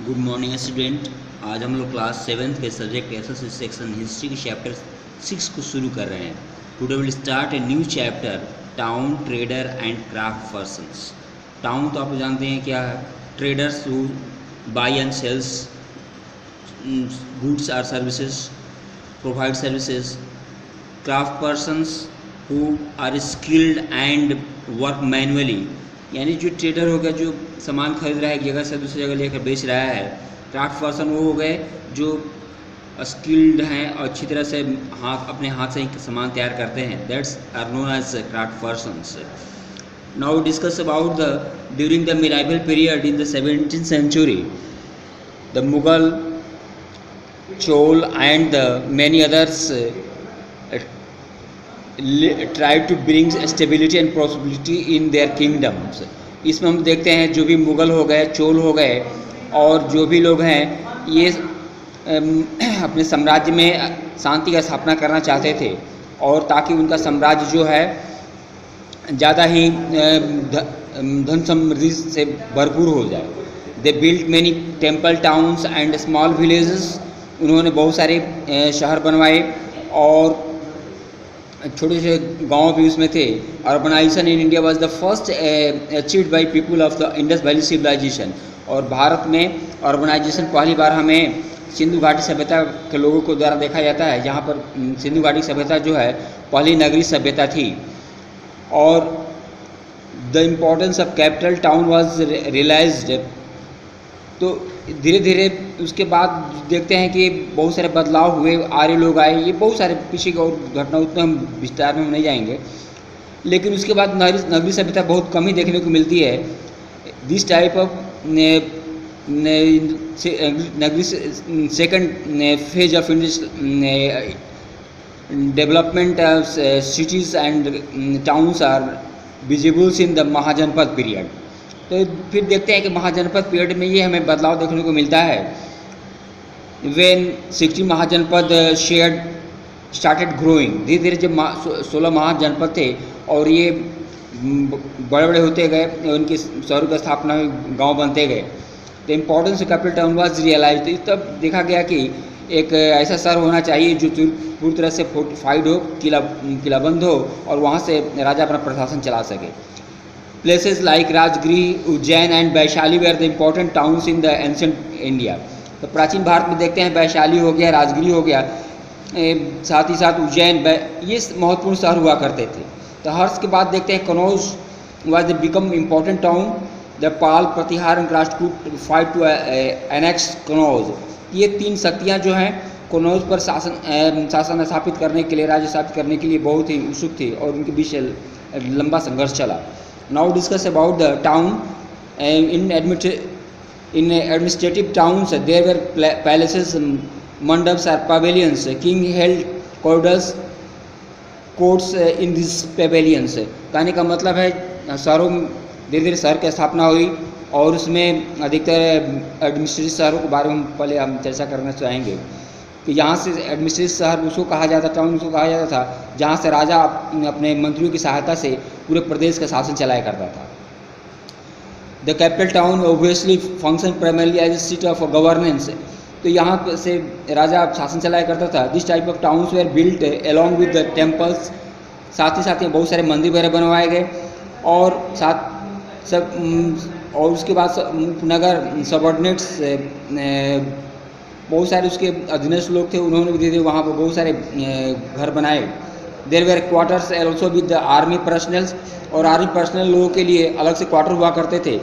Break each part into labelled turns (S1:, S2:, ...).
S1: Good morning student. आज हम लोग क्लास 7th के सब्जेक्ट एसएससी सेक्शन हिस्ट्री के चैप्टर 6 को शुरू कर रहे हैं। Today will start a new chapter, town trader and craft persons. Town तो आप जानते हैं क्या है, traders who buy and sells goods और services, provide services. Craft persons who are skilled and work manually, यानी जो ट्रेडर हो गया जो सामान खरीद रहा है एक जगह से दूसरी जगह लेकर बेच रहा है। क्राफ्ट पर्सन वो हो गए जो स्किल्ड हैं और अच्छी तरह से अपने हाथ से ही सामान तैयार करते हैं। That's are known as craft persons. Now discuss about the during the medieval period in the 17th century, the Mughal, Chola and the many others try to bring stability and prosperity in their kingdoms। इसमें हम देखते हैं जो भी मुग़ल हो गए, चोल हो गए और जो भी लोग हैं ये अपने साम्राज्य में शांति का स्थापना करना चाहते थे और ताकि उनका साम्राज्य जो है ज़्यादा ही धन समृद्धि से भरपूर हो जाए। They built many temple towns and small villages. उन्होंने बहुत सारे शहर बनवाए और छोटे से गांव भी उसमें थे। Urbanisation in India was the first achieved by people of the Indus Valley Civilisation. और भारत में अर्बनाइजेशन पहली बार हमें सिंधु घाटी सभ्यता के लोगों को द्वारा देखा जाता है, जहां पर सिंधु घाटी सभ्यता जो है पहली नगरीय सभ्यता थी। और the importance of capital town was realised. तो धीरे धीरे उसके बाद देखते हैं कि बहुत सारे बदलाव हुए, आर्य लोग आए, ये बहुत सारे पीछे की और घटना, उतना हम विस्तार में हम नहीं जाएंगे। लेकिन उसके बाद नगरीय सभ्यता बहुत कम ही देखने को मिलती है। दिस टाइप ऑफ नगरी second phase of development of cities and towns are visibles in the Mahajanapada period. तो फिर देखते हैं कि महाजनपद पीरियड में ये हमें बदलाव देखने को मिलता है। When 60 Mahajanapada shared started growing. धीरे धीरे जब 16 महाजनपद थे और ये बड़े बड़े होते गए, उनकी शहरों की स्थापना हुई, गांव बनते गए। The importance of capital town was realised. तब देखा गया कि एक ऐसा शहर होना चाहिए जो पूरी तरह से फोर्टिफाइड हो, किलाबंद हो और वहाँ से राजा अपना प्रशासन चला सके। Places like Rajgriha, Ujjain and Vaishali were the important towns in the ancient India. तो प्राचीन भारत में देखते हैं वैशाली हो गया, राजगृह हो गया, साथ ही साथ उज्जैन, ये महत्वपूर्ण शहर हुआ करते थे। तो हर्ष के बाद देखते हैं Kannauj was the become important town. The Pala, Pratihara and Rashtrakuta fight to annex Kannauj. ये तीन शक्तियाँ जो हैं कनौज पर शासन स्थापित करने के लिए, राज्य स्थापित करने के लिए बहुत ही उत्सुक थी और उनके बीच लंबा संघर्ष चला। Now discuss about the town. In administrative towns there were palaces, mandaps or pavilions. King held courts in these pavilions। कहने का मतलब है शहरों में धीरे धीरे शहर की स्थापना हुई और उसमें अधिकतर एडमिनिस्ट्रेटिव शहरों के बारे में पहले हम चर्चा करना चाहेंगे कि यहाँ से एडमिनिस्ट्रेटिव शहर उसको कहा जाता, टाउन उसको कहा जाता था जहाँ से राजा अपने मंत्रियों की सहायता से पूरे प्रदेश का शासन चलाया करता था। The capital town obviously function primarily as a seat of governance. तो यहाँ से राजा शासन चलाया करता था। This type of towns were built along with the temples. साथ ही बहुत सारे मंदिर वगैरह बनवाए गए और और उसके बाद नगर सबऑर्डिनेट्स, बहुत सारे उसके अधीनस्थ लोग थे, उन्होंने भी धीरे वहाँ पर बहुत सारे घर बनाए। There were quarters also with the army personnels. और आर्मी पर्सनल लोगों के लिए अलग से क्वार्टर हुआ करते थे।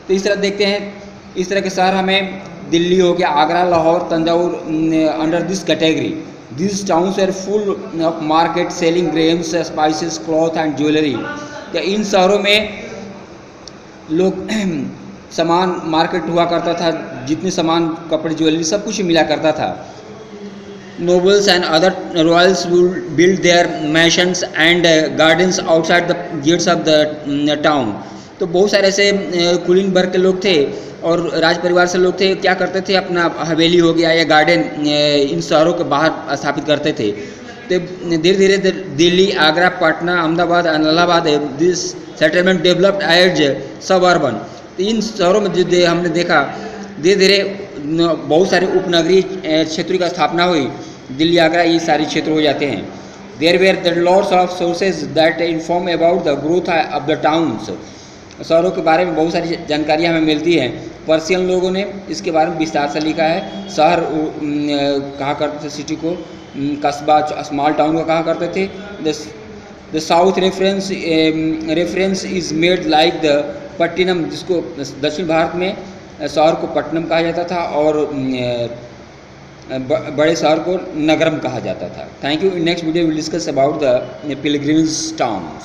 S1: तो इस तरह देखते हैं, इस तरह के शहर हमें दिल्ली हो गया, Agra, Lahore, Thanjavur under this category. This towns are full of market selling grains, spices, cloth and jewellery. या इन शहरों में लोग सामान मार्केट हुआ करता था, जितने सामान, कपड़े, ज्वेलरी, सब कुछ मिला करता था। Nobles and other royals will build their mansions and gardens outside the gates of the town। तो बहुत सारे ऐसे कुलीन वर्ग के लोग थे और राज परिवार से लोग थे, क्या करते थे, अपना हवेली हो गया या गार्डन इन शहरों के बाहर स्थापित करते थे। तो धीरे धीरे Delhi, Agra, Patna, Ahmedabad, Allahabad, this settlement developed as suburban. तो इन शहरों में जो हमने देखा धीरे धीरे बहुत सारे उपनगरीय क्षेत्रों की स्थापना हुई। दिल्ली, आगरा, ये सारे क्षेत्र हो जाते हैं। There were the lots of sources that inform about the growth of the towns. शहरों के बारे में बहुत सारी जानकारियाँ हमें मिलती हैं। पर्शियन लोगों ने इसके बारे में विस्तार से लिखा है। शहर कहा करते थे सिटी को, कस्बा, स्मॉल टाउन को कहा करते थे। The south reference is made like the Pattinam, जिसको दक्षिण भारत में शहर को पट्टनम कहा जाता था और बड़े शहर को नगरम कहा जाता था। Thank you. In next video will discuss about the pilgrims towns.